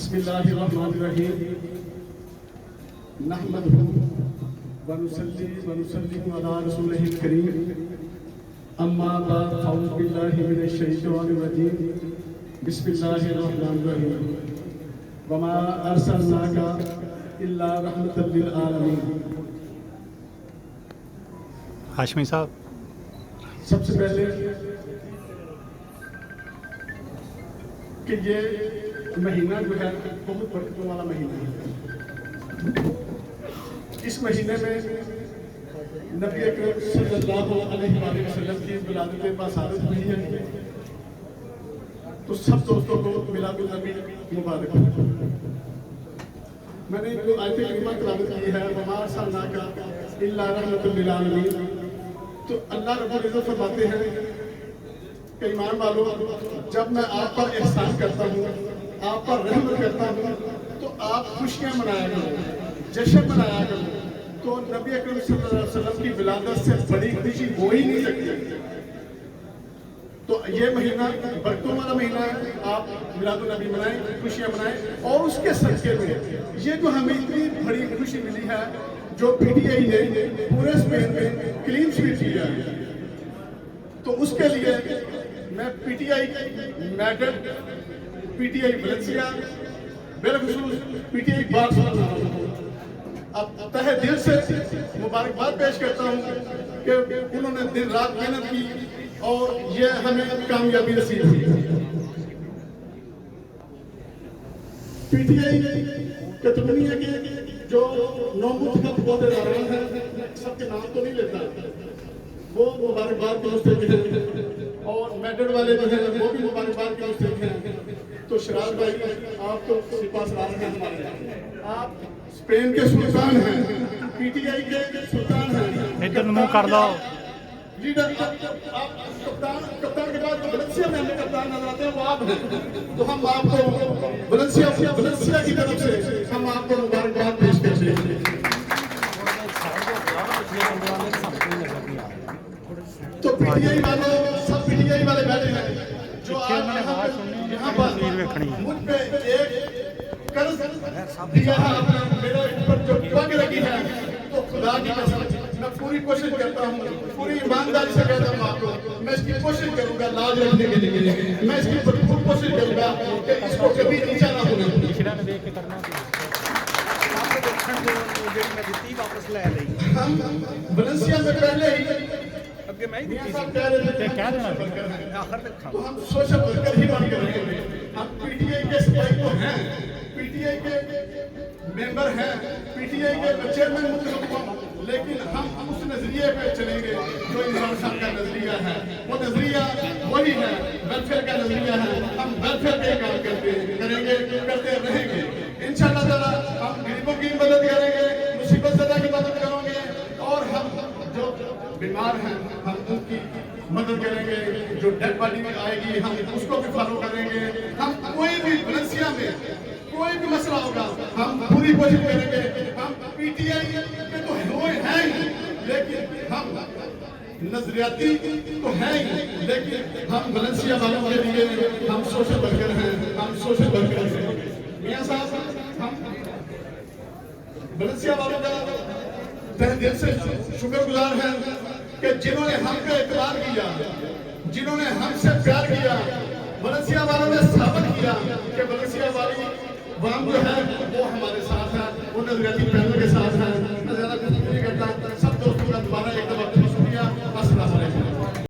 بسم اللہ الرحمن الرحیم نحمدہ ونصلی ونسلم علی رسولہ الکریم اما بعد اعوذ باللہ من الشیطان الرجیم بسم اللہ الرحمن الرحیم وما ارسلناک الا رحمۃ للعالمین۔ ہاشمی صاحب، سب سے پہلے کہ یہ مہینہ جو ہے بہت برکتوں والا مہینہ ہے۔ اس مہینے میں نبی اکرم صلی اللہ علیہ وآلہ وسلم کی ولادت باسعادت ہوئی ہے، تو سب دوستوں کو میلاد النبی مبارک ہو۔ میں نے جو آیت کریمہ تلاوت کی ہے وما ارسلناک الا رحمۃ للعالمین، تو اللہ رب العزت فرماتے ہیں کہ ایمان والو، جب میں آپ پر احسان کرتا ہوں، آپ پر رحم کرتا ہوں، تو آپ خوشیاں منایا کرو، جشن منایا کرو۔ تو نبی اکرم صلی اللہ علیہ وسلم کی ولادت سے بڑی خوشی ہو ہی نہیں سکتی۔ تو یہ مہینہ برکتوں والا مہینہ ہے، آپ میلاد النبی منائیں، خوشیاں منائیں، اور اس کے صدقے میں یہ جو ہمیں اتنی بڑی خوشی ملی ہے، جو پی ٹی آئی نے پورے اسپین میں کلین سویپ کی ہے، تو اس کے لیے میں P T I Madrid, P T I Valencia, بالخصوص پی ٹی آئی بارسلونا اب تہہ دل سے مبارکباد پیش کرتا ہوں کہ انہوں نے دن رات محنت کی اور یہ ہمیں کامیابی نصیب ہوئی۔ پی ٹی آئی کے دنیا کے جو نو منتخب عہدے داران ہیں، سب کے نام تو نہیں لیتا، وہ مبارکباد کے مستحق ہیں، اور میڈرڈ والے جو ہیں وہ بھی مبارکباد کے مستحق ہیں۔ تو شراز بھائی، آپ تو سپاسالار ہیں ہمارے، آپ اسپین کے سلطان ہیں، پی ٹی آئی کے سلطان ہیں۔ ادھر منہ کر دو لیڈر، آپ کپتان کے بعد ویلنسیا میں ہمیں کپتان نظر آتے ہیں، وہ آپ ہیں، تو ہم آپ کو ویلنسیا کی طرف سے ہم آپ کو مبارکباد پیش کرتے ہیں۔ تو پی ٹی آئی والے، سب پی ٹی آئی والے بیٹھے ہیں جو آج یہاں پر مجھ پہ ایک قرض دیا ہے، میرے اوپر جو پگ لگی ہے، تو خدا کی قسم میں پوری کوشش کرتا ہوں، پوری ایمانداری سے کہتا ہوں آپ کو، میں اس کی کوشش کروں گا لاج رکھنے کے لیے، میں اس کی بھرپور کوشش کروں گا کہ اس کو کبھی نیچا نہ ہونے دوں۔ ہم ویلنسیا میں پہلے ہی تو ہم سوشل ورکر ہی بن کے رہے ہیں، ہم پی ٹی آئی کے سپاہی تو ہیں، پی ٹی آئی کے ممبر ہیں، پی ٹی آئی کے چیئرمین منتخب ہوں، لیکن ہم اس نظریے پہ چلیں گے جو عمران خان کا نظریہ ہے، وہ نظریہ وہی ہے، ویلفیئر کا نظریہ ہے، ہم ویلفیئر کے کام کریں گے، کرتے رہیں گے انشاءاللہ تعالی۔ ہم غریبوں کی مدد کریں گے، مصیبت زدہ کی مدد کریں گے، اور ہم جو بیمار ہیں ہم ان کی مدد کریں گے، جو ڈیڈ باڈی میں آئے گی ہم اس کو بھی فالو کریں گے۔ ہم کوئی بھی ویلنسیا میں کوئی بھی مسئلہ ہوگا ہم پوری کوشش کریں گے۔ ہم پی ٹی آئی کے تو ہوئے ہیں ہی، لیکن ہم نظریاتی تو ہیں ہی، لیکن ہم ویلنسیا والوں کے لیے ہم سوشل ورکر ہیں، ہم سوشل ورکر ہیں۔ میاں صاحب، ہم ویلنسیا والوں کا تہ دل سے شکر گزار ہیں کہ جنہوں نے ہم پہ اعتبار کیا، جنہوں نے ہم سے پیار کیا، ویلنسیا والوں نے ثابت کیا کہ ویلنسیا والی عوام جو ہے وہ ہمارے ساتھ ہے، وہ نظریاتی پہلو کے ساتھ ہے۔